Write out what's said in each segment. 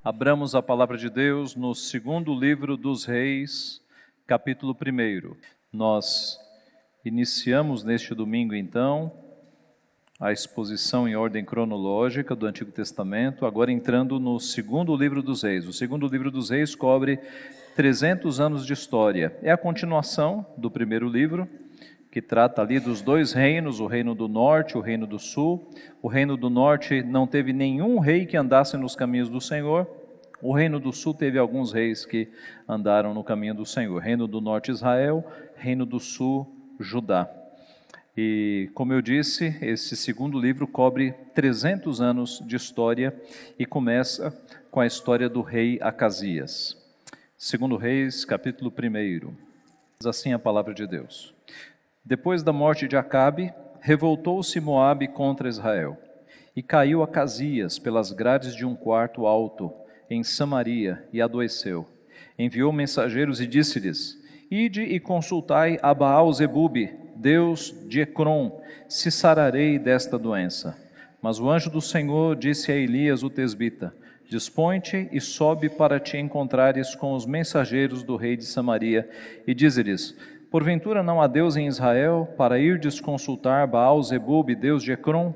Abramos a palavra de Deus no segundo livro dos Reis, capítulo 1. Nós iniciamos neste domingo, então, a exposição em ordem cronológica do Antigo Testamento, agora entrando no segundo livro dos Reis. O segundo livro dos Reis cobre 300 anos de história. É a continuação do primeiro livro, que trata ali dos dois reinos, o reino do norte e o reino do sul. O reino do norte não teve nenhum rei que andasse nos caminhos do Senhor. O reino do sul teve alguns reis que andaram no caminho do Senhor. Reino do norte, Israel; reino do sul, Judá. E, como eu disse, esse segundo livro cobre 300 anos de história e começa com a história do rei Acasias. Segundo Reis, capítulo 1. Diz assim a palavra de Deus. Depois da morte de Acabe, revoltou-se Moabe contra Israel, e caiu Acasias pelas grades de um quarto alto, em Samaria, e adoeceu. Enviou mensageiros e disse-lhes: Ide e consultai a Baal-Zebube, Deus de Ecrom, se sararei desta doença. Mas o anjo do Senhor disse a Elias o tesbita: Dispõe-te e sobe para te encontrares com os mensageiros do rei de Samaria, e dize-lhes: Porventura não há Deus em Israel, para irdes consultar Baal-Zebube, Deus de Ecrom?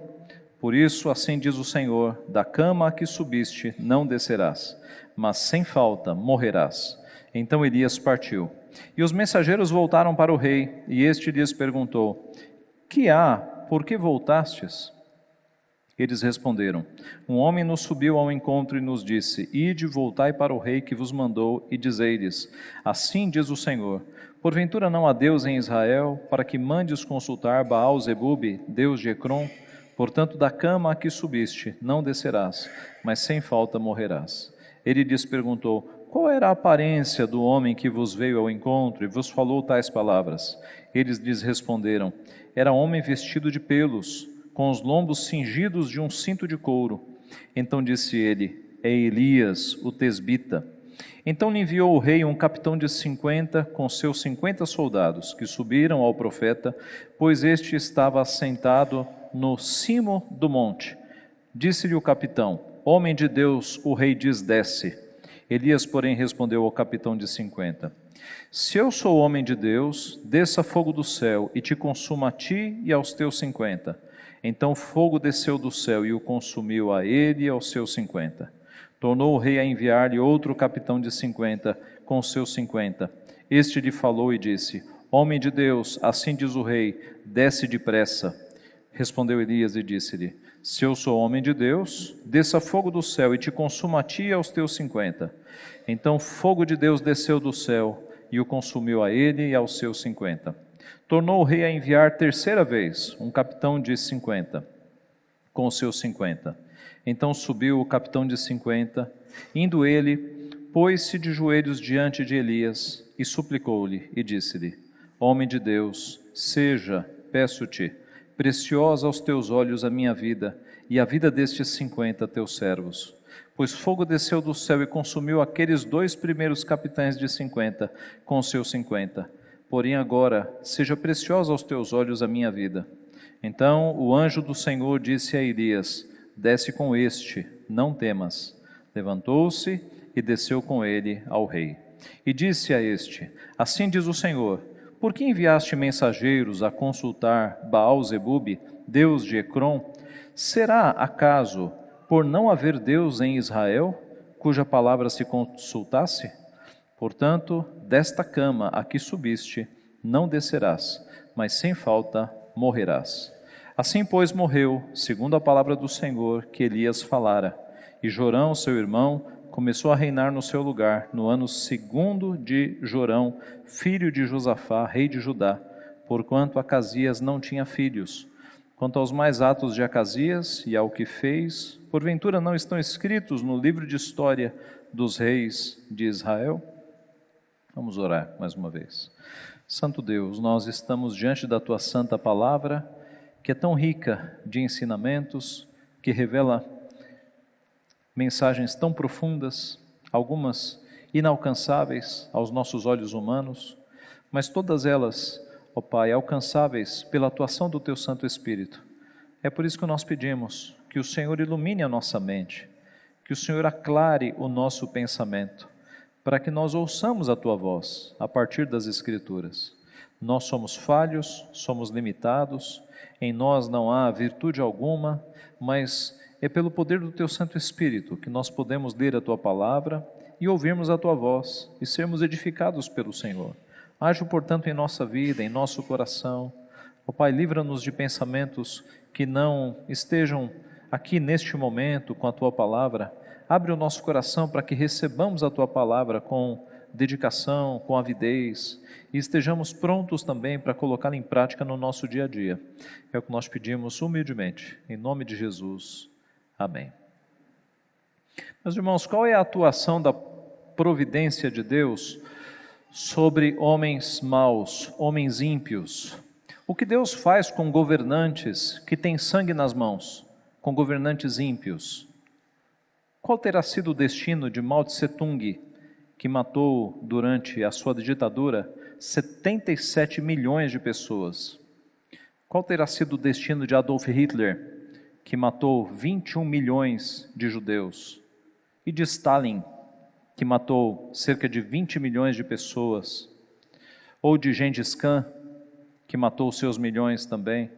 Por isso, assim diz o Senhor: da cama a que subiste não descerás, mas sem falta morrerás. Então Elias partiu. E os mensageiros voltaram para o rei, e este lhes perguntou: Que há? Por que voltastes? Eles responderam: Um homem nos subiu ao encontro e nos disse: Ide, voltai para o rei que vos mandou, e dizei-lhes: Assim diz o Senhor: Porventura não há Deus em Israel, para que mandes consultar Baal-Zebube, Deus de Ecrom? Portanto, da cama a que subiste não descerás, mas sem falta morrerás. Ele lhes perguntou: Qual era a aparência do homem que vos veio ao encontro e vos falou tais palavras? Eles lhes responderam: Era homem vestido de pelos, com os lombos cingidos de um cinto de couro. Então disse ele: É Elias, o tesbita. Então lhe enviou o rei um capitão de 50 com seus 50 soldados, que subiram ao profeta, pois este estava assentado no cimo do monte. Disse-lhe o capitão: Homem de Deus, o rei diz: Desce. Elias, porém, respondeu ao capitão de 50: Se eu sou homem de Deus, desça fogo do céu e te consuma a ti e aos teus 50. Então fogo desceu do céu e o consumiu a ele e aos seus 50. Tornou o rei a enviar-lhe outro capitão de 50 com os seus 50. Este lhe falou e disse: Homem de Deus, assim diz o rei, desce depressa. Respondeu Elias e disse-lhe: Se eu sou homem de Deus, desça fogo do céu e te consuma a ti e aos teus 50. Então fogo de Deus desceu do céu e o consumiu a ele e aos seus 50. Tornou o rei a enviar terceira vez um capitão de 50 com os seus 50. Então subiu o capitão de 50, indo ele, pôs-se de joelhos diante de Elias e suplicou-lhe e disse-lhe: Homem de Deus, seja, peço-te, preciosa aos teus olhos a minha vida e a vida destes 50 teus servos. Pois fogo desceu do céu e consumiu aqueles dois primeiros capitães de 50 com os seus 50. Porém agora, seja preciosa aos teus olhos a minha vida. Então o anjo do Senhor disse a Elias: Desce com este, não temas. Levantou-se e desceu com ele ao rei. E disse a este: Assim diz o Senhor: Por que enviaste mensageiros a consultar Baal-Zebube, Deus de Ecrom? Será, acaso, por não haver Deus em Israel, cuja palavra se consultasse? Portanto, desta cama a que subiste, não descerás, mas sem falta morrerás. Assim, pois, morreu, segundo a palavra do Senhor que Elias falara. E Jorão, seu irmão, começou a reinar no seu lugar, no ano 2º de Jorão, filho de Josafá, rei de Judá, porquanto Acasias não tinha filhos. Quanto aos mais atos de Acasias e ao que fez, porventura não estão escritos no livro de história dos reis de Israel? Vamos orar mais uma vez. Santo Deus, nós estamos diante da Tua santa palavra, que é tão rica de ensinamentos, que revela mensagens tão profundas, algumas inalcançáveis aos nossos olhos humanos, mas todas elas, ó Pai, alcançáveis pela atuação do Teu Santo Espírito. É por isso que nós pedimos que o Senhor ilumine a nossa mente, que o Senhor aclare o nosso pensamento, para que nós ouçamos a Tua voz a partir das Escrituras. Nós somos falhos, somos limitados, em nós não há virtude alguma, mas é pelo poder do Teu Santo Espírito que nós podemos ler a Tua palavra e ouvirmos a Tua voz e sermos edificados pelo Senhor. Age, portanto, em nossa vida, em nosso coração. Ó Pai, livra-nos de pensamentos que não estejam aqui neste momento com a Tua palavra. Abre o nosso coração para que recebamos a Tua palavra com dedicação, com avidez, e estejamos prontos também para colocá-la em prática no nosso dia a dia. É o que nós pedimos humildemente, em nome de Jesus. Amém. Meus irmãos, qual é a atuação da providência de Deus sobre homens maus, homens ímpios? O que Deus faz com governantes que têm sangue nas mãos, com governantes ímpios? Qual terá sido o destino de Mao Tse-tung, que matou durante a sua ditadura 77 milhões de pessoas? Qual terá sido o destino de Adolf Hitler, que matou 21 milhões de judeus? E de Stalin, que matou cerca de 20 milhões de pessoas? Ou de Gengis Khan, que matou seus milhões também,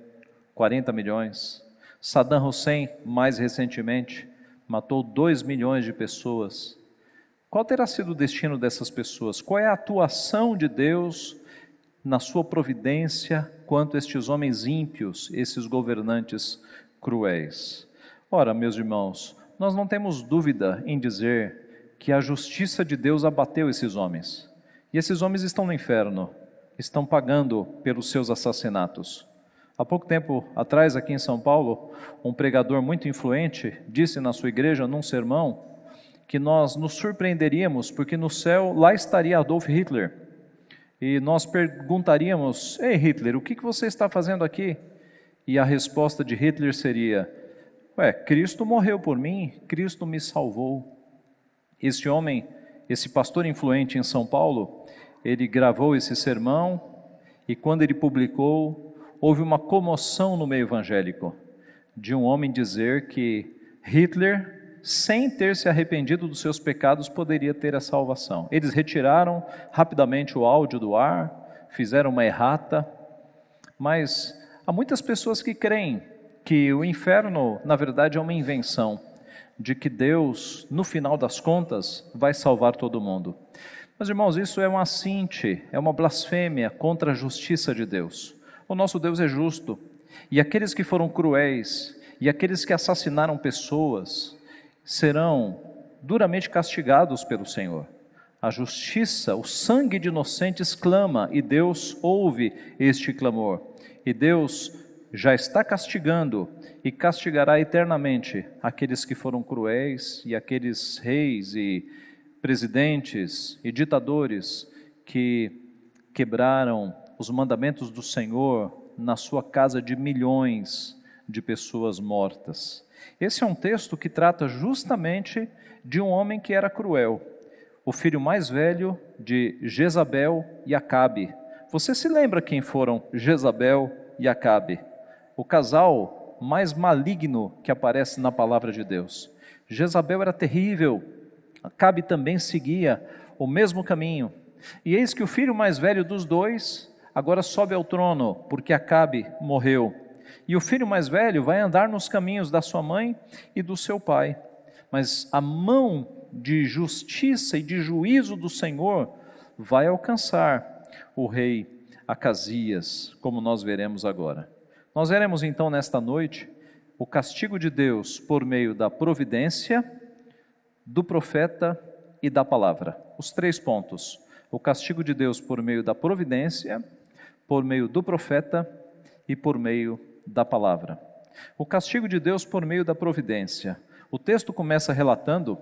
40 milhões? Saddam Hussein, mais recentemente, matou 2 milhões de pessoas. Qual terá sido o destino dessas pessoas? Qual é a atuação de Deus na sua providência quanto a estes homens ímpios, esses governantes cruéis? Ora, meus irmãos, nós não temos dúvida em dizer que a justiça de Deus abateu esses homens. E esses homens estão no inferno, estão pagando pelos seus assassinatos. Há pouco tempo atrás, aqui em São Paulo, um pregador muito influente disse na sua igreja, num sermão, que nós nos surpreenderíamos, porque no céu, lá estaria Adolf Hitler. E nós perguntaríamos, ei Hitler, o que você está fazendo aqui? E a resposta de Hitler seria, Cristo morreu por mim, Cristo me salvou. Este homem, esse pastor influente em São Paulo, ele gravou esse sermão, e quando ele publicou, houve uma comoção no meio evangélico, de um homem dizer que Hitler, sem ter se arrependido dos seus pecados, poderia ter a salvação. Eles retiraram rapidamente o áudio do ar, fizeram uma errata, mas há muitas pessoas que creem que o inferno, na verdade, é uma invenção, de que Deus, no final das contas, vai salvar todo mundo. Mas, irmãos, isso é um assinte, é uma blasfêmia contra a justiça de Deus. O nosso Deus é justo, e aqueles que foram cruéis, e aqueles que assassinaram pessoas, serão duramente castigados pelo Senhor. A justiça, o sangue de inocentes clama, e Deus ouve este clamor. E Deus já está castigando, e castigará eternamente aqueles que foram cruéis, e aqueles reis e presidentes e ditadores que quebraram os mandamentos do Senhor na sua casa de milhões de pessoas mortas. Esse é um texto que trata justamente de um homem que era cruel, o filho mais velho de Jezabel e Acabe. Você se lembra quem foram Jezabel e Acabe? O casal mais maligno que aparece na palavra de Deus. Jezabel era terrível, Acabe também seguia o mesmo caminho. E eis que o filho mais velho dos dois agora sobe ao trono, porque Acabe morreu. E o filho mais velho vai andar nos caminhos da sua mãe e do seu pai. Mas a mão de justiça e de juízo do Senhor vai alcançar o rei Acasias, como nós veremos agora. Nós veremos então nesta noite o castigo de Deus por meio da providência, do profeta e da palavra. Os 3 pontos. O castigo de Deus por meio da providência, por meio do profeta e por meio da palavra. O castigo de Deus por meio da providência. O texto começa relatando,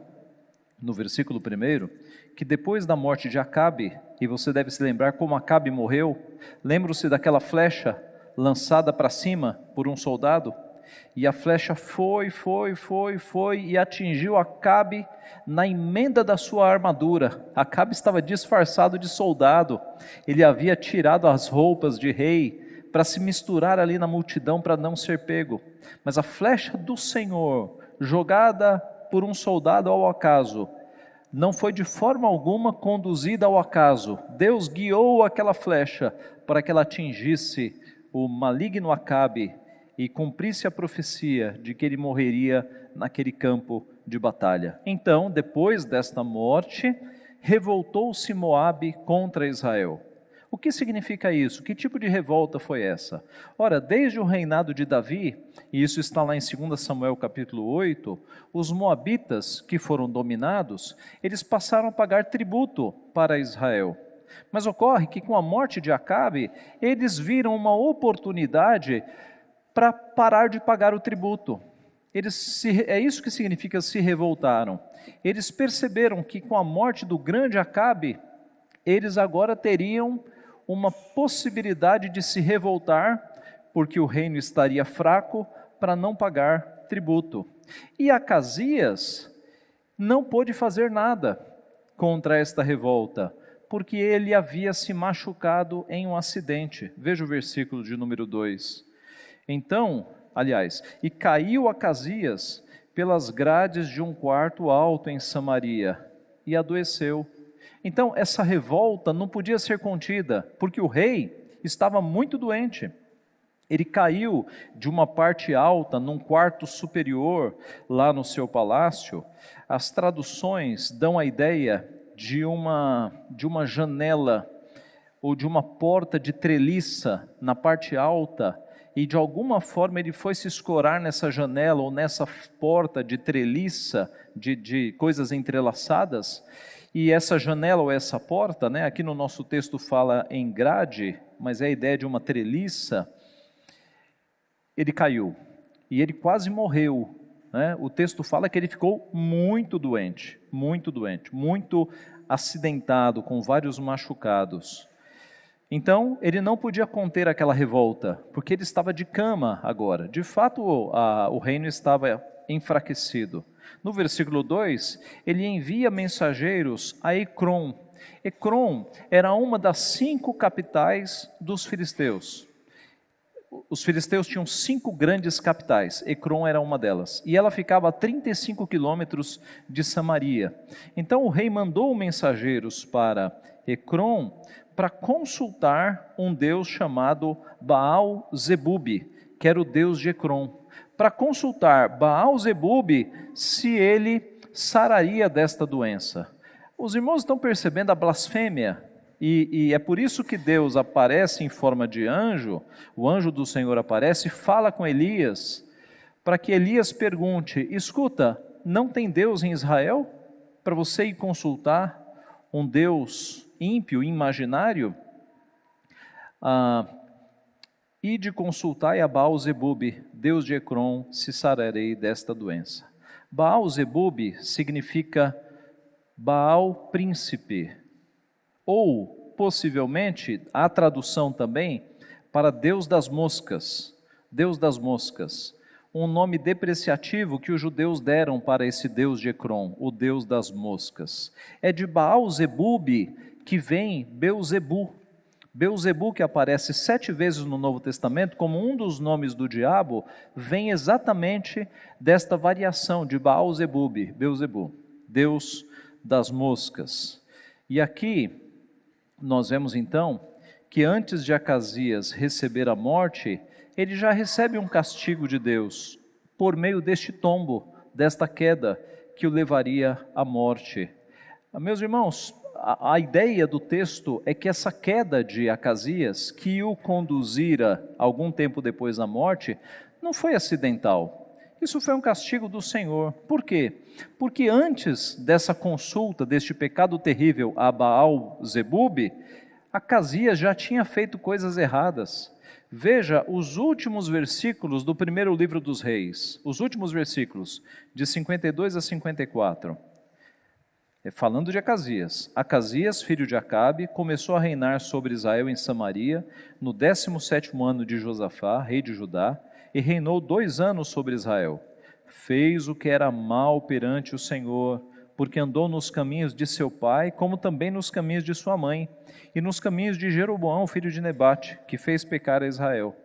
no versículo 1, que depois da morte de Acabe, e você deve se lembrar como Acabe morreu, lembra-se daquela flecha lançada para cima por um soldado, e a flecha foi e atingiu Acabe na emenda da sua armadura. Acabe estava disfarçado de soldado, ele havia tirado as roupas de rei para se misturar ali na multidão para não ser pego, mas a flecha do Senhor, jogada por um soldado ao acaso. Não foi de forma alguma conduzida ao acaso. Deus guiou aquela flecha para que ela atingisse o maligno Acabe e cumprisse a profecia de que ele morreria naquele campo de batalha. Então, depois desta morte, revoltou-se Moabe contra Israel. O que significa isso? Que tipo de revolta foi essa? Ora, desde o reinado de Davi, e isso está lá em 2 Samuel capítulo 8, os moabitas que foram dominados, eles passaram a pagar tributo para Israel. Mas ocorre que com a morte de Acabe, eles viram uma oportunidade para parar de pagar o tributo. É isso que significa se revoltaram. Eles perceberam que com a morte do grande Acabe, eles agora teriam uma possibilidade de se revoltar, porque o reino estaria fraco, para não pagar tributo. E Acasias não pôde fazer nada contra esta revolta, porque ele havia se machucado em um acidente. Veja o versículo de número 2. E caiu Acasias pelas grades de um quarto alto em Samaria, e adoeceu. Então, essa revolta não podia ser contida, porque o rei estava muito doente. Ele caiu de uma parte alta, num quarto superior, lá no seu palácio. As traduções dão a ideia de uma janela, ou de uma porta de treliça na parte alta, e de alguma forma ele foi se escorar nessa janela, ou nessa porta de treliça, de coisas entrelaçadas. E essa janela ou essa porta, aqui no nosso texto fala em grade, mas é a ideia de uma treliça. Ele caiu e ele quase morreu. O texto fala que ele ficou muito doente, muito acidentado, com vários machucados. Então, ele não podia conter aquela revolta, porque ele estava de cama agora. De fato, o reino estava enfraquecido. No versículo 2, ele envia mensageiros a Ecrom. Ecrom era uma das 5 capitais dos filisteus. Os filisteus tinham 5 grandes capitais, Ecrom era uma delas, e ela ficava a 35 quilômetros de Samaria. Então o rei mandou mensageiros para Ecrom para consultar um deus chamado Baal-Zebub, que era o deus de Ecrom, para consultar Baal-Zebub se ele sararia desta doença. Os irmãos estão percebendo a blasfêmia, e é por isso que Deus aparece em forma de anjo, o anjo do Senhor aparece e fala com Elias, para que Elias pergunte: escuta, não tem Deus em Israel para você ir consultar um Deus ímpio, imaginário? Ide consultai a Baal-Zebub, Deus de Ecrom, se sararei desta doença. Baal-Zebub significa Baal príncipe, ou possivelmente a tradução também para Deus das moscas, um nome depreciativo que os judeus deram para esse Deus de Ecrom, o Deus das moscas. É de Baal-Zebub que vem Beuzebu. Beuzebu, que aparece 7 vezes no Novo Testamento como um dos nomes do diabo, vem exatamente desta variação de Baal-Zebub, Beuzebu, Deus das moscas. E aqui nós vemos então que antes de Acasias receber a morte, ele já recebe um castigo de Deus por meio deste tombo, desta queda que o levaria à morte. Meus irmãos, a ideia do texto é que essa queda de Acasias, que o conduzira algum tempo depois da morte, não foi acidental. Isso foi um castigo do Senhor. Por quê? Porque antes dessa consulta, deste pecado terrível a Baal-Zebub, Acasias já tinha feito coisas erradas. Veja os últimos versículos do primeiro livro dos reis, os últimos versículos, de 52 a 54. Falando de Acasias. Acasias, filho de Acabe, começou a reinar sobre Israel em Samaria, no 17º ano de Josafá, rei de Judá, e reinou 2 anos sobre Israel. Fez o que era mal perante o Senhor, porque andou nos caminhos de seu pai, como também nos caminhos de sua mãe, e nos caminhos de Jeroboão, filho de Nebate, que fez pecar a Israel.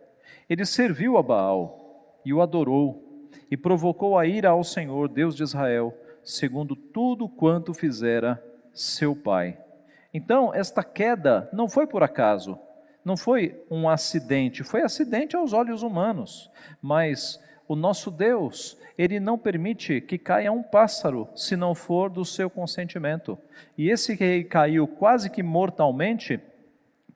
Ele serviu a Baal e o adorou, e provocou a ira ao Senhor, Deus de Israel, segundo tudo quanto fizera seu pai. Então, esta queda não foi por acaso, não foi um acidente, foi acidente aos olhos humanos, mas o nosso Deus, Ele não permite que caia um pássaro, se não for do seu consentimento. E esse rei caiu quase que mortalmente,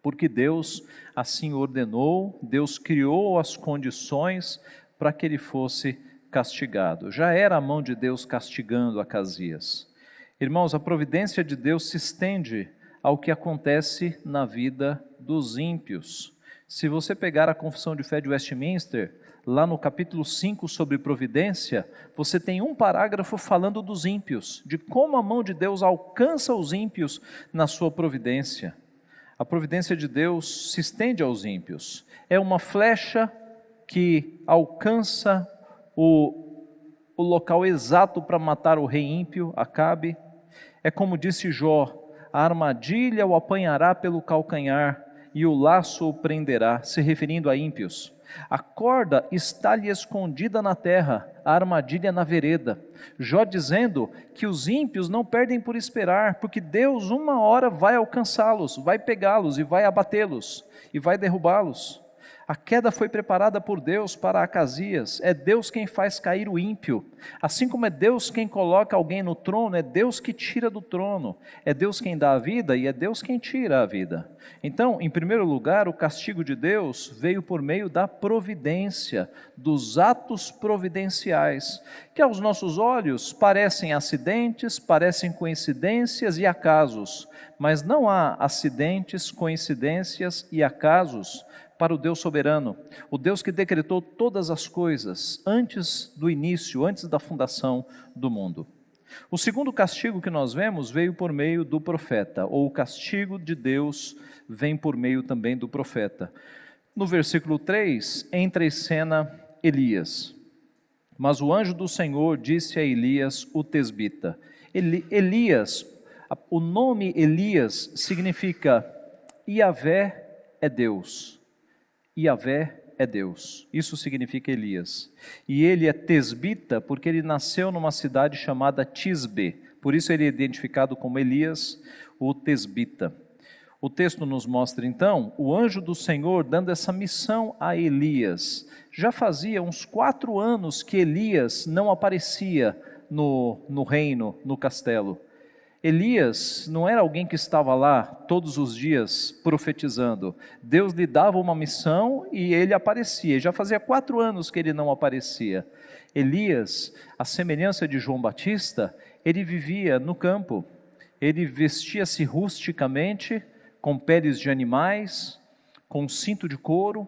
porque Deus assim ordenou, Deus criou as condições para que ele fosse castigado. Já era a mão de Deus castigando Acasias. Irmãos, a providência de Deus se estende ao que acontece na vida dos ímpios. Se você pegar a Confissão de Fé de Westminster, lá no capítulo 5 sobre providência, você tem um parágrafo falando dos ímpios, de como a mão de Deus alcança os ímpios na sua providência. A providência de Deus se estende aos ímpios. É uma flecha que alcança o local exato para matar o rei ímpio, Acabe. É como disse Jó, a armadilha o apanhará pelo calcanhar e o laço o prenderá, se referindo a ímpios. A corda está-lhe escondida na terra, a armadilha na vereda. Jó dizendo que os ímpios não perdem por esperar, porque Deus uma hora vai alcançá-los, vai pegá-los e vai abatê-los e vai derrubá-los. A queda foi preparada por Deus para Acasias, é Deus quem faz cair o ímpio. Assim como é Deus quem coloca alguém no trono, é Deus que tira do trono. É Deus quem dá a vida e é Deus quem tira a vida. Então, em primeiro lugar, o castigo de Deus veio por meio da providência, dos atos providenciais, que aos nossos olhos parecem acidentes, parecem coincidências e acasos, mas não há acidentes, coincidências e acasos para o Deus soberano, o Deus que decretou todas as coisas antes do início, antes da fundação do mundo. O segundo castigo que nós vemos veio por meio do profeta, ou o castigo de Deus vem por meio também do profeta. No versículo 3, entra em cena Elias. Mas o anjo do Senhor disse a Elias, o tesbita. Elias, o nome Elias significa Iavé é Deus. Yahvé é Deus, isso significa Elias. E ele é tesbita porque ele nasceu numa cidade chamada Tisbe, por isso ele é identificado como Elias, o tesbita. O texto nos mostra então o anjo do Senhor dando essa missão a Elias. Já fazia uns 4 anos que Elias não aparecia no reino, no castelo. Elias não era alguém que estava lá todos os dias profetizando. Deus lhe dava uma missão e ele aparecia. Já fazia 4 anos que ele não aparecia. Elias, à semelhança de João Batista, ele vivia no campo. Ele vestia-se rusticamente, com peles de animais, com cinto de couro.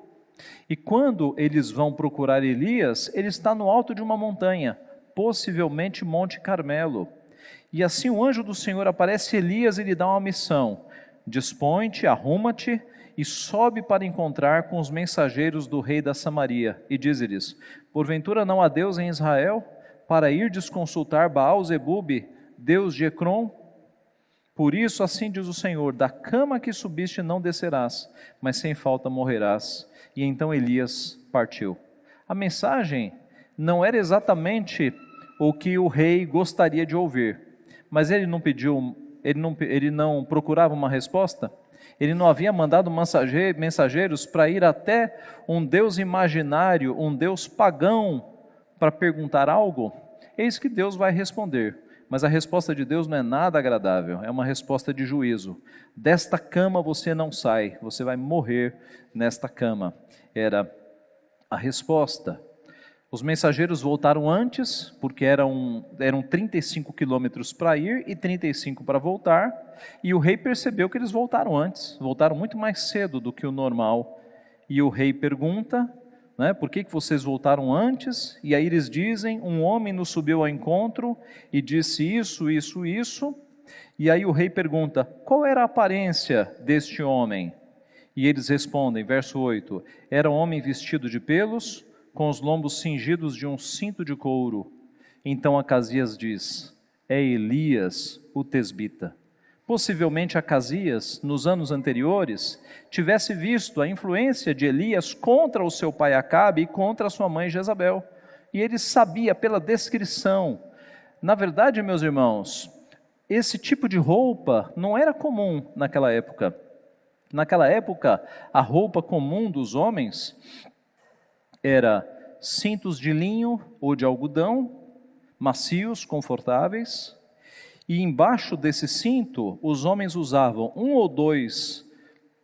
E quando eles vão procurar Elias, ele está no alto de uma montanha, possivelmente Monte Carmelo. E assim o anjo do Senhor aparece a Elias e lhe dá uma missão: dispõe-te, arruma-te e sobe para encontrar com os mensageiros do rei da Samaria. E diz-lhes: porventura não há Deus em Israel, para irdes consultar Baal-zebube, Deus de Ecrom? Por isso assim diz o Senhor: da cama que subiste não descerás, mas sem falta morrerás. E então Elias partiu. A mensagem não era exatamente o que o rei gostaria de ouvir, mas ele não pediu, ele não procurava uma resposta? Ele não havia mandado mensageiros para ir até um Deus imaginário, um Deus pagão, para perguntar algo? Eis que Deus vai responder, mas a resposta de Deus não é nada agradável, é uma resposta de juízo. Desta cama você não sai, você vai morrer nesta cama. Era a resposta. Os mensageiros voltaram antes, porque eram 35 quilômetros para ir e 35 para voltar, e o rei percebeu que eles voltaram antes, voltaram muito mais cedo do que o normal. E o rei pergunta, por que vocês voltaram antes? E aí eles dizem: um homem nos subiu ao encontro e disse isso, isso, isso. E aí o rei pergunta: qual era a aparência deste homem? E eles respondem, verso 8, era um homem vestido de pelos, com os lombos cingidos de um cinto de couro. Então Acasias diz: é Elias o tesbita. Possivelmente Acasias, nos anos anteriores, tivesse visto a influência de Elias contra o seu pai Acabe e contra a sua mãe Jezabel. E ele sabia pela descrição. Na verdade, meus irmãos, esse tipo de roupa não era comum naquela época. Naquela época, a roupa comum dos homens era cintos de linho ou de algodão, macios, confortáveis, e embaixo desse cinto, os homens usavam um ou dois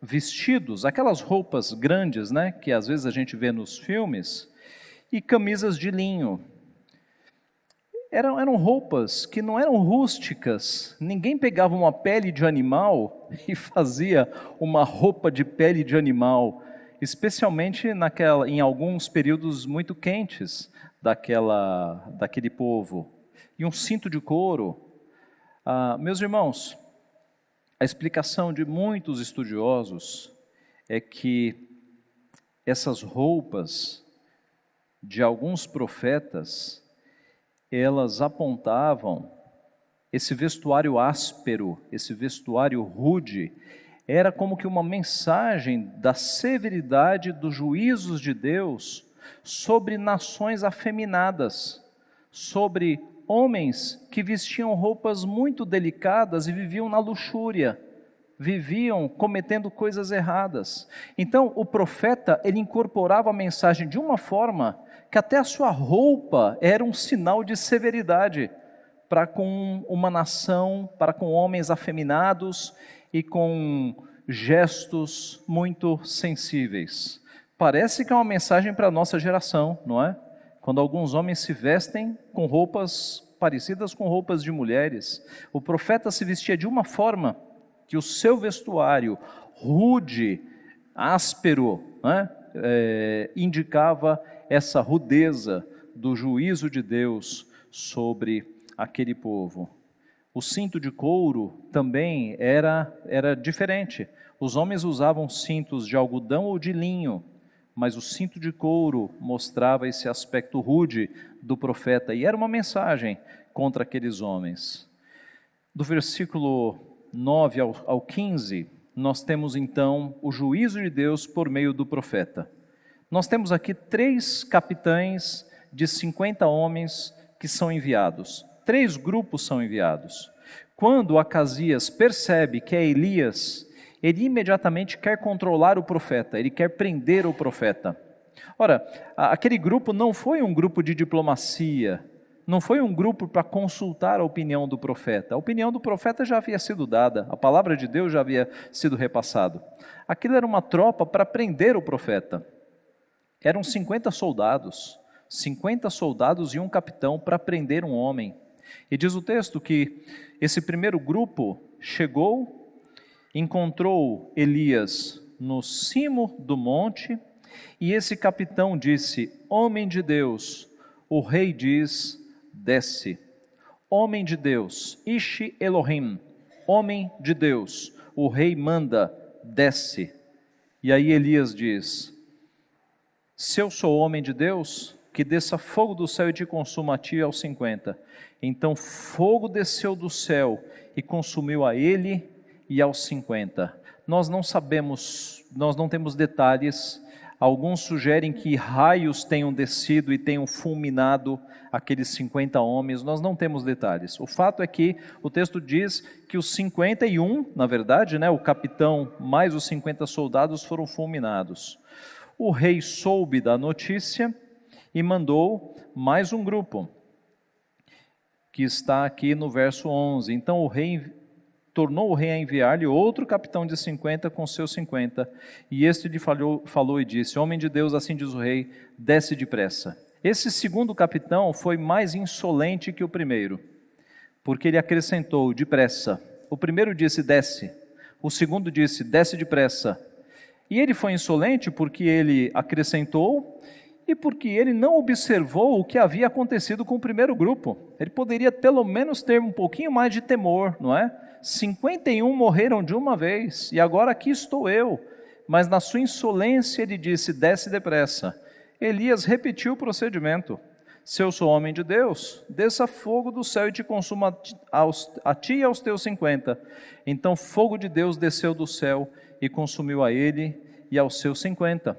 vestidos, aquelas roupas grandes, né, que às vezes a gente vê nos filmes, e camisas de linho. Eram roupas que não eram rústicas, ninguém pegava uma pele de animal e fazia uma roupa de pele de animal, especialmente em alguns períodos muito quentes daquele povo. E um cinto de couro. Meus irmãos, a explicação de muitos estudiosos é que essas roupas de alguns profetas, elas apontavam esse vestuário áspero, esse vestuário rude, era como que uma mensagem da severidade dos juízos de Deus sobre nações afeminadas, sobre homens que vestiam roupas muito delicadas e viviam na luxúria, viviam cometendo coisas erradas. Então o profeta, ele incorporava a mensagem de uma forma que até a sua roupa era um sinal de severidade para com uma nação, para com homens afeminados e com gestos muito sensíveis. Parece que é uma mensagem para a nossa geração, não é? Quando alguns homens se vestem com roupas parecidas com roupas de mulheres. O profeta se vestia de uma forma que o seu vestuário rude, áspero, né, indicava essa rudeza do juízo de Deus sobre aquele povo. O cinto de couro também era diferente. Os homens usavam cintos de algodão ou de linho, mas o cinto de couro mostrava esse aspecto rude do profeta, e era uma mensagem contra aqueles homens. Do versículo 9 ao 15, nós temos então o juízo de Deus por meio do profeta. Nós temos aqui 3 capitães de 50 homens que são enviados. 3 grupos são enviados. Quando Acasias percebe que é Elias, ele imediatamente quer controlar o profeta, ele quer prender o profeta. Ora, aquele grupo não foi um grupo de diplomacia, não foi um grupo para consultar a opinião do profeta. A opinião do profeta já havia sido dada, a palavra de Deus já havia sido repassado. Aquilo era uma tropa para prender o profeta. Eram 50 soldados e um capitão para prender um homem. E diz o texto que esse primeiro grupo chegou, encontrou Elias no cimo do monte, e esse capitão disse: homem de Deus, o rei diz, desce. Homem de Deus, Ishi Elohim, homem de Deus, o rei manda, desce. E aí Elias diz: se eu sou homem de Deus, que desça fogo do céu e te consuma a ti e aos 50. Então fogo desceu do céu e consumiu a ele e aos 50. Nós não sabemos, nós não temos detalhes. Alguns sugerem que raios tenham descido e tenham fulminado aqueles 50 homens, nós não temos detalhes. O fato é que o texto diz que os 51, na verdade, o capitão mais os 50 soldados foram fulminados. O rei soube da notícia e mandou mais um grupo, que está aqui no verso 11. Então tornou o rei a enviar-lhe outro capitão de 50 com seus 50, e este lhe falou e disse: homem de Deus, assim diz o rei, desce depressa. Esse segundo capitão foi mais insolente que o primeiro, porque ele acrescentou: depressa. O primeiro disse: desce. O segundo disse: desce depressa. E ele foi insolente porque ele acrescentou e porque ele não observou o que havia acontecido com o primeiro grupo. Ele poderia pelo menos ter um pouquinho mais de temor, não é? 51 morreram de uma vez, e agora aqui estou eu. Mas na sua insolência ele disse: desce depressa. Elias repetiu o procedimento: se eu sou homem de Deus, desça fogo do céu e te consuma a ti e aos teus 50. Então fogo de Deus desceu do céu e consumiu a ele e aos seus 50.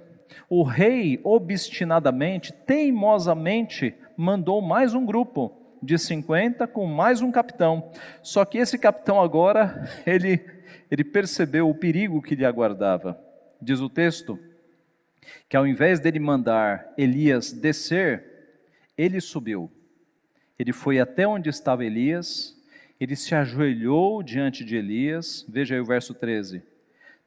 O rei, obstinadamente, teimosamente, mandou mais um grupo de 50 com mais um capitão. Só que esse capitão agora, ele percebeu o perigo que lhe aguardava. Diz o texto que ao invés dele mandar Elias descer, ele subiu. Ele foi até onde estava Elias, ele se ajoelhou diante de Elias. Veja aí o verso 13.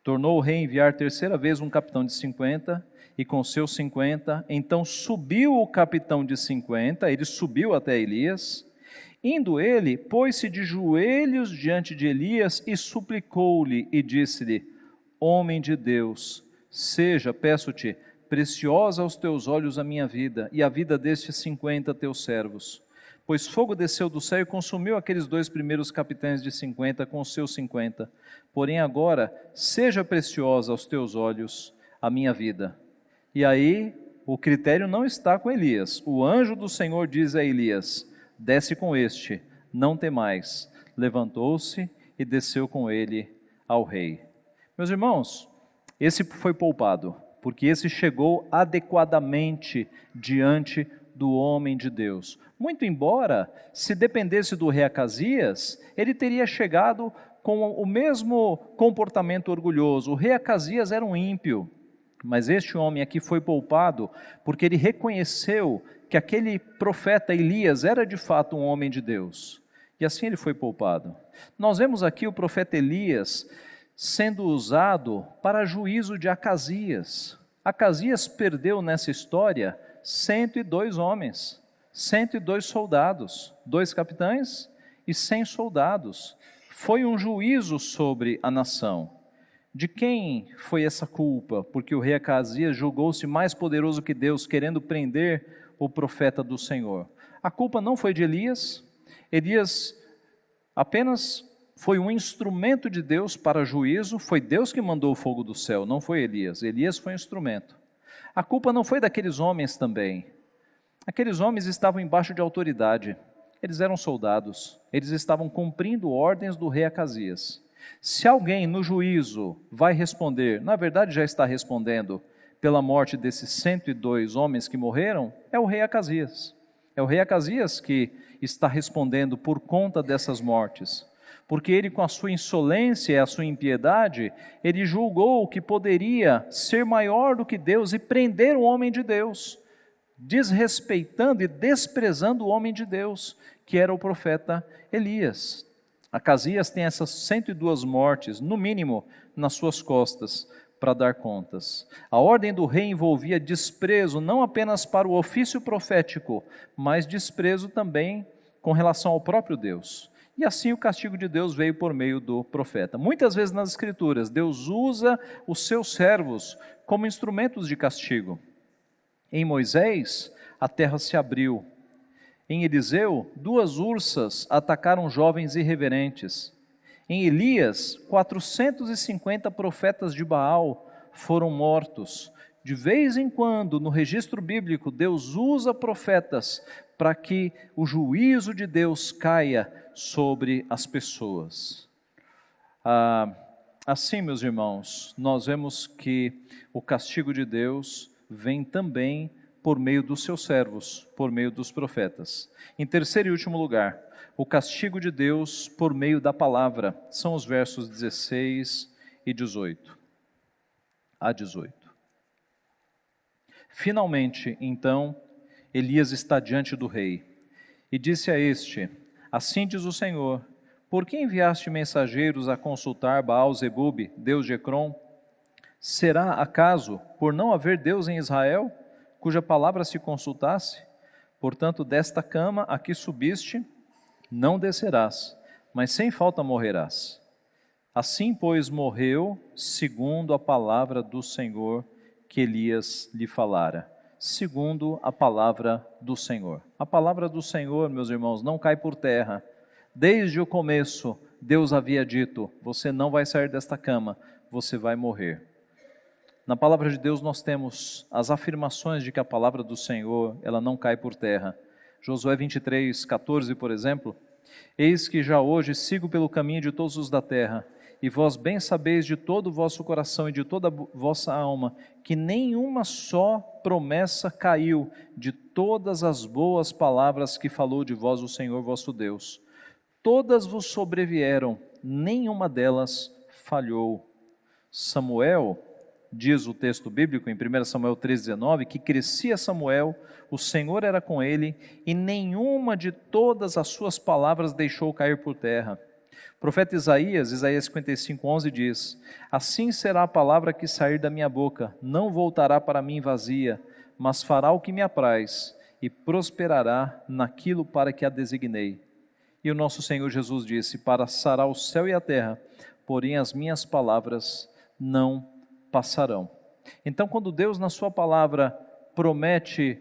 Tornou o rei enviar terceira vez um capitão de 50, e com seus 50, então subiu o capitão de 50, ele subiu até Elias. Indo ele, pôs-se de joelhos diante de Elias e suplicou-lhe e disse-lhe: Homem de Deus, seja, peço-te, preciosa aos teus olhos a minha vida e a vida destes 50 teus servos. Pois fogo desceu do céu e consumiu aqueles 2 primeiros capitães de 50 com os seus 50. Porém agora, seja preciosa aos teus olhos a minha vida. E aí, o critério não está com Elias. O anjo do Senhor diz a Elias: desce com este, não temais. Levantou-se e desceu com ele ao rei. Meus irmãos, esse foi poupado, porque esse chegou adequadamente diante do homem de Deus. Muito embora, se dependesse do rei Acasias, ele teria chegado com o mesmo comportamento orgulhoso. O rei Acasias era um ímpio, mas este homem aqui foi poupado porque ele reconheceu que aquele profeta Elias era de fato um homem de Deus, e assim ele foi poupado. Nós vemos aqui o profeta Elias sendo usado para juízo de Acasias. Acasias perdeu nessa história 102 homens, 102 soldados, 2 capitães e 100 soldados. Foi um juízo sobre a nação. De quem foi essa culpa? Porque o rei Acasias julgou-se mais poderoso que Deus, querendo prender o profeta do Senhor. A culpa não foi de Elias. Elias apenas foi um instrumento de Deus para juízo. Foi Deus que mandou o fogo do céu, não foi Elias. Elias foi um instrumento. A culpa não foi daqueles homens também. Aqueles homens estavam embaixo de autoridade. Eles eram soldados. Eles estavam cumprindo ordens do rei Acasias. Se alguém no juízo vai responder, na verdade já está respondendo, pela morte desses 102 homens que morreram, é o rei Acasias. É o rei Acasias que está respondendo por conta dessas mortes. Porque ele, com a sua insolência e a sua impiedade, ele julgou que poderia ser maior do que Deus e prender o homem de Deus, desrespeitando e desprezando o homem de Deus, que era o profeta Elias. Acasias tem essas 102 mortes, no mínimo, nas suas costas, para dar contas. A ordem do rei envolvia desprezo não apenas para o ofício profético, mas desprezo também com relação ao próprio Deus. E assim o castigo de Deus veio por meio do profeta. Muitas vezes nas Escrituras, Deus usa os seus servos como instrumentos de castigo. Em Moisés, a terra se abriu. Em Eliseu, 2 ursas atacaram jovens irreverentes. Em Elias, 450 profetas de Baal foram mortos. De vez em quando, no registro bíblico, Deus usa profetas para que o juízo de Deus caia sobre as pessoas. Assim, meus irmãos, nós vemos que o castigo de Deus vem também por meio dos seus servos, por meio dos profetas. Em terceiro e último lugar, o castigo de Deus por meio da palavra, são os versos 16 e 18 a 18. Finalmente, então, Elias está diante do rei, e disse a este: assim diz o Senhor, por que enviaste mensageiros a consultar Baal-zebub, deus de Ecrom? Será acaso por não haver Deus em Israel, cuja palavra se consultasse? Portanto, desta cama a que subiste, não descerás, mas sem falta morrerás. Assim, pois, morreu, segundo a palavra do Senhor que Elias lhe falara. Segundo a palavra do Senhor. A palavra do Senhor, meus irmãos, não cai por terra. Desde o começo, Deus havia dito: você não vai sair desta cama, você vai morrer. Na palavra de Deus nós temos as afirmações de que a palavra do Senhor, ela não cai por terra. Josué 23, 14, por exemplo: eis que já hoje sigo pelo caminho de todos os da terra, e vós bem sabeis de todo o vosso coração e de toda a vossa alma, que nenhuma só promessa caiu de todas as boas palavras que falou de vós o Senhor vosso Deus. Todas vos sobrevieram, nenhuma delas falhou. Samuel, diz o texto bíblico em 1 Samuel 3,19, que crescia Samuel, o Senhor era com ele, e nenhuma de todas as suas palavras deixou cair por terra. O profeta Isaías 55,11 diz: assim será a palavra que sair da minha boca, não voltará para mim vazia, mas fará o que me apraz, e prosperará naquilo para que a designei. E o nosso Senhor Jesus disse: passará o céu e a terra, porém as minhas palavras não passarão. Então, quando Deus na sua palavra promete,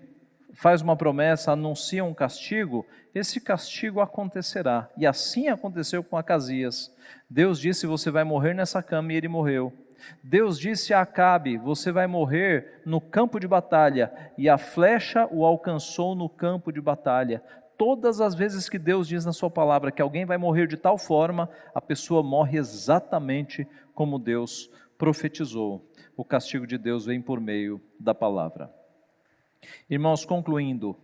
faz uma promessa, anuncia um castigo, esse castigo acontecerá. E assim aconteceu com Acasias. Deus disse: você vai morrer nessa cama, e ele morreu. Deus disse a Acabe: você vai morrer no campo de batalha, e a flecha o alcançou no campo de batalha. Todas as vezes que Deus diz na sua palavra que alguém vai morrer de tal forma, a pessoa morre exatamente como Deus profetizou. O castigo de Deus vem por meio da palavra. Irmãos, concluindo,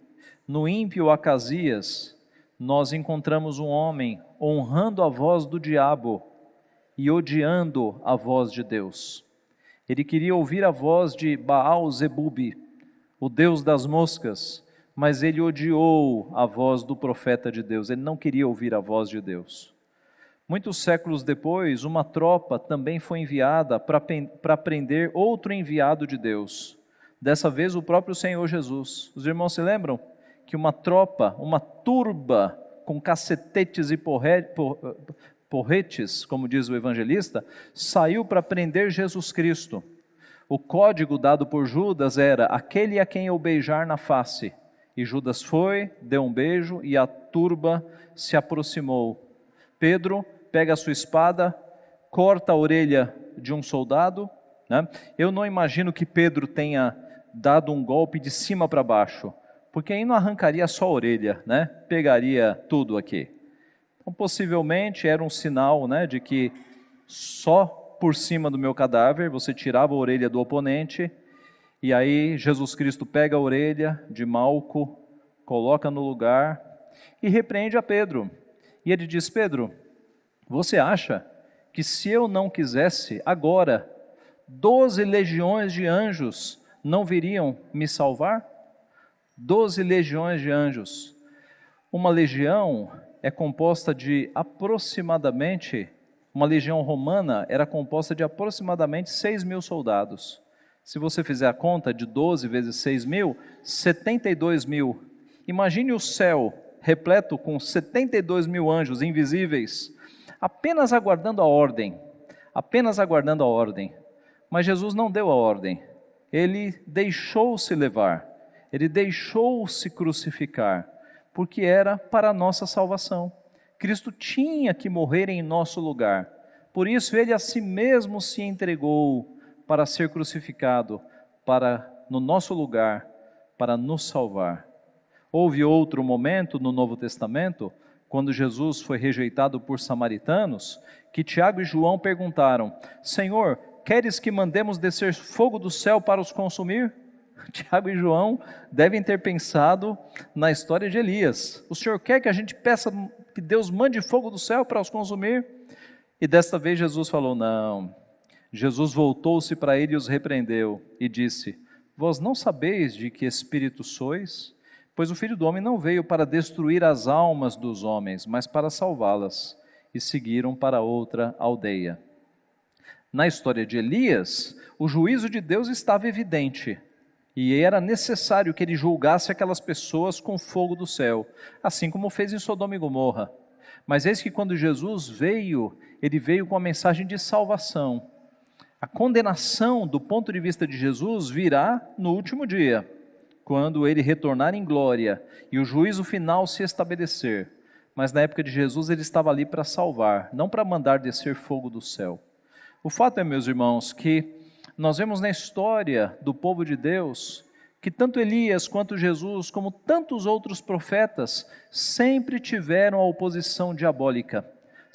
no ímpio Acasias, nós encontramos um homem honrando a voz do diabo e odiando a voz de Deus. Ele queria ouvir a voz de Baal-Zebub, o deus das moscas, mas ele odiou a voz do profeta de Deus, ele não queria ouvir a voz de Deus. Muitos séculos depois, uma tropa também foi enviada para prender outro enviado de Deus. Dessa vez, o próprio Senhor Jesus. Os irmãos se lembram que uma tropa, uma turba com cacetetes e porretes, como diz o evangelista, saiu para prender Jesus Cristo. O código dado por Judas era: aquele a quem eu beijar na face. E Judas foi, deu um beijo e a turba se aproximou. Pedro pega a sua espada, corta a orelha de um soldado, né? Eu não imagino que Pedro tenha dado um golpe de cima para baixo, porque aí não arrancaria só a orelha, né? Pegaria tudo aqui. Então, possivelmente era um sinal, né, de que só por cima do meu cadáver você tirava a orelha do oponente. E aí Jesus Cristo pega a orelha de Malco, coloca no lugar e repreende a Pedro. E ele diz: Pedro, você acha que se eu não quisesse, agora, 12 legiões de anjos não viriam me salvar? 12 legiões de anjos. Uma legião é composta de aproximadamente, uma legião romana era composta de aproximadamente 6.000 soldados. Se você fizer a conta de 12 vezes 6.000, 72.000. Imagine o céu repleto com 72.000 anjos invisíveis, apenas aguardando a ordem, apenas aguardando a ordem. Mas Jesus não deu a ordem, ele deixou-se levar, ele deixou-se crucificar, porque era para a nossa salvação. Cristo tinha que morrer em nosso lugar, por isso ele a si mesmo se entregou para ser crucificado, no nosso lugar, para nos salvar. Houve outro momento no Novo Testamento, quando Jesus foi rejeitado por samaritanos, que Tiago e João perguntaram: Senhor, queres que mandemos descer fogo do céu para os consumir? Tiago e João devem ter pensado na história de Elias. O Senhor quer que a gente peça que Deus mande fogo do céu para os consumir? E desta vez Jesus falou: não. Jesus voltou-se para ele e os repreendeu e disse: vós não sabeis de que espírito sois? Pois o Filho do Homem não veio para destruir as almas dos homens, mas para salvá-las. E seguiram para outra aldeia. Na história de Elias, o juízo de Deus estava evidente, e era necessário que ele julgasse aquelas pessoas com fogo do céu, assim como fez em Sodoma e Gomorra. Mas eis que quando Jesus veio, ele veio com a mensagem de salvação. A condenação, do ponto de vista de Jesus, virá no último dia, quando ele retornar em glória e o juízo final se estabelecer. Mas na época de Jesus ele estava ali para salvar, não para mandar descer fogo do céu. O fato é, meus irmãos, que nós vemos na história do povo de Deus que tanto Elias quanto Jesus, como tantos outros profetas, sempre tiveram a oposição diabólica,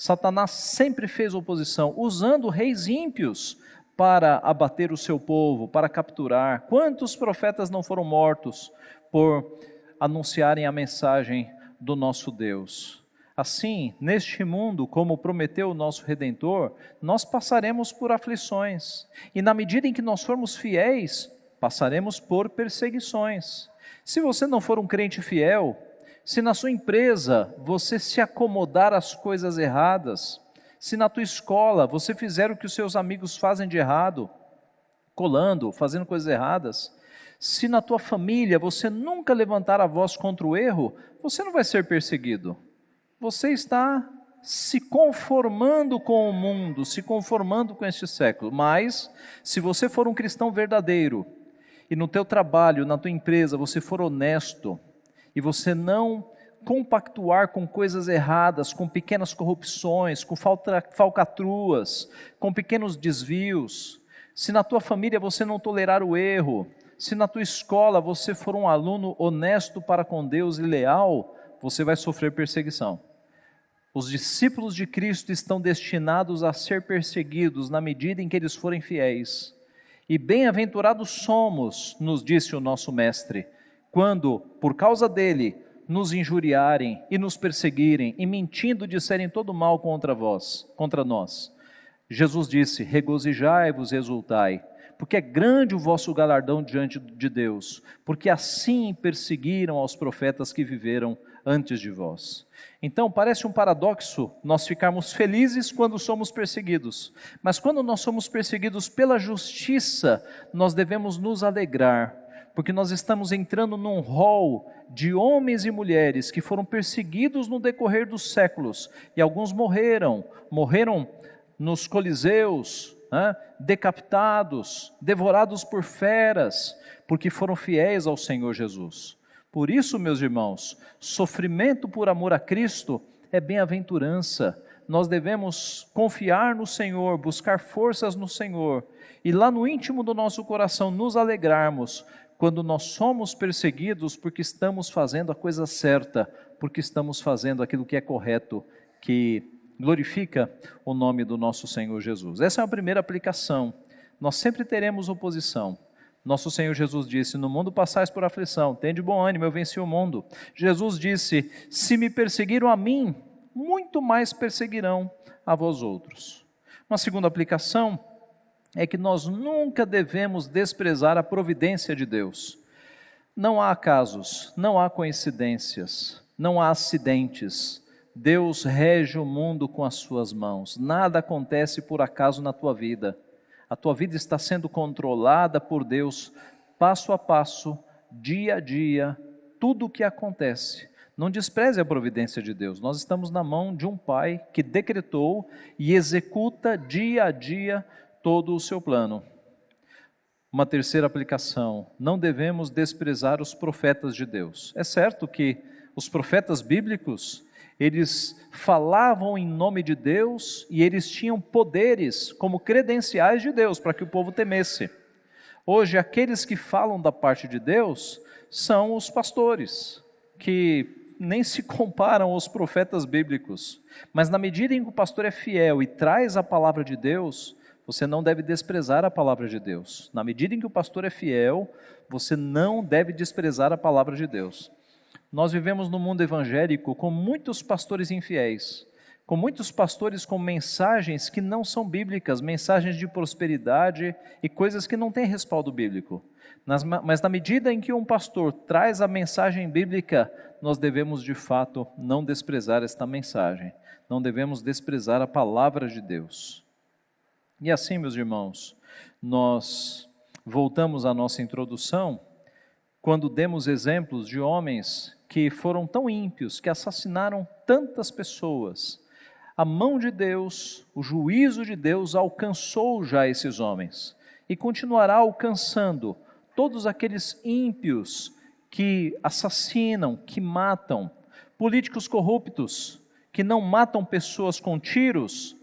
Satanás sempre fez oposição, usando reis ímpios para abater o seu povo, para capturar. Quantos profetas não foram mortos por anunciarem a mensagem do nosso Deus? Assim, neste mundo, como prometeu o nosso Redentor, nós passaremos por aflições, e na medida em que nós formos fiéis, passaremos por perseguições. Se você não for um crente fiel, se na sua empresa você se acomodar às coisas erradas, se na tua escola você fizer o que os seus amigos fazem de errado, colando, fazendo coisas erradas, se na tua família você nunca levantar a voz contra o erro, você não vai ser perseguido. Você está se conformando com o mundo, se conformando com este século. Mas, se você for um cristão verdadeiro, e no teu trabalho, na tua empresa, você for honesto, e você não compactuar com coisas erradas, com pequenas corrupções, com falcatruas, com pequenos desvios, se na tua família você não tolerar o erro, se na tua escola você for um aluno honesto para com Deus e leal, você vai sofrer perseguição. Os discípulos de Cristo estão destinados a ser perseguidos na medida em que eles forem fiéis. E bem-aventurados somos, nos disse o nosso Mestre, quando, por causa dele, nos injuriarem e nos perseguirem e mentindo disserem todo mal contra nós. Jesus disse: regozijai-vos e exultai, porque é grande o vosso galardão diante de Deus, porque assim perseguiram aos profetas que viveram antes de vós. Então parece um paradoxo nós ficarmos felizes quando somos perseguidos, mas quando nós somos perseguidos pela justiça, nós devemos nos alegrar, porque nós estamos entrando num rol de homens e mulheres que foram perseguidos no decorrer dos séculos, e alguns morreram nos coliseus, decapitados, devorados por feras, porque foram fiéis ao Senhor Jesus. Por isso, meus irmãos, sofrimento por amor a Cristo é bem-aventurança. Nós devemos confiar no Senhor, buscar forças no Senhor, e lá no íntimo do nosso coração nos alegrarmos quando nós somos perseguidos porque estamos fazendo a coisa certa, porque estamos fazendo aquilo que é correto, que glorifica o nome do nosso Senhor Jesus. Essa é a primeira aplicação. Nós sempre teremos oposição. Nosso Senhor Jesus disse: no mundo passais por aflição, tende bom ânimo, eu venci o mundo. Jesus disse: se me perseguiram a mim, muito mais perseguirão a vós outros. Uma segunda aplicação é que nós nunca devemos desprezar a providência de Deus. Não há acasos, não há coincidências, não há acidentes. Deus rege o mundo com as suas mãos. Nada acontece por acaso na tua vida. A tua vida está sendo controlada por Deus, passo a passo, dia a dia, tudo o que acontece. Não despreze a providência de Deus. Nós estamos na mão de um Pai que decretou e executa dia a dia todo o seu plano. Uma terceira aplicação: não devemos desprezar os profetas de Deus. É certo que os profetas bíblicos, eles falavam em nome de Deus e eles tinham poderes como credenciais de Deus para que o povo temesse. Hoje, aqueles que falam da parte de Deus são os pastores, que nem se comparam aos profetas bíblicos. Mas na medida em que o pastor é fiel e traz a palavra de Deus, você não deve desprezar a palavra de Deus. Na medida em que o pastor é fiel, você não deve desprezar a palavra de Deus. Nós vivemos num mundo evangélico com muitos pastores infiéis, com muitos pastores com mensagens que não são bíblicas, mensagens de prosperidade e coisas que não têm respaldo bíblico. Mas na medida em que um pastor traz a mensagem bíblica, nós devemos de fato não desprezar esta mensagem, não devemos desprezar a palavra de Deus. E assim, meus irmãos, nós voltamos à nossa introdução, quando demos exemplos de homens que foram tão ímpios, que assassinaram tantas pessoas. A mão de Deus, o juízo de Deus alcançou já esses homens e continuará alcançando todos aqueles ímpios que assassinam, que matam, políticos corruptos, que não matam pessoas com tiros,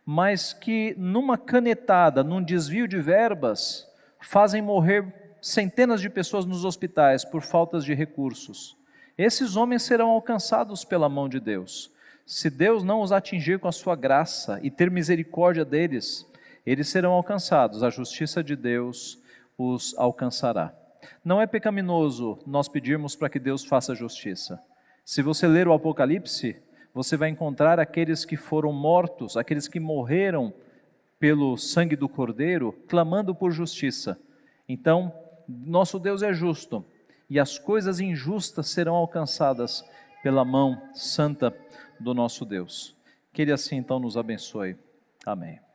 mas que numa canetada, num desvio de verbas, fazem morrer centenas de pessoas nos hospitais por faltas de recursos. Esses homens serão alcançados pela mão de Deus. Se Deus não os atingir com a sua graça e ter misericórdia deles, eles serão alcançados, a justiça de Deus os alcançará. Não é pecaminoso nós pedirmos para que Deus faça justiça. Se você ler o Apocalipse, você vai encontrar aqueles que foram mortos, aqueles que morreram pelo sangue do Cordeiro, clamando por justiça. Então, nosso Deus é justo, e as coisas injustas serão alcançadas pela mão santa do nosso Deus. Que Ele assim então nos abençoe. Amém.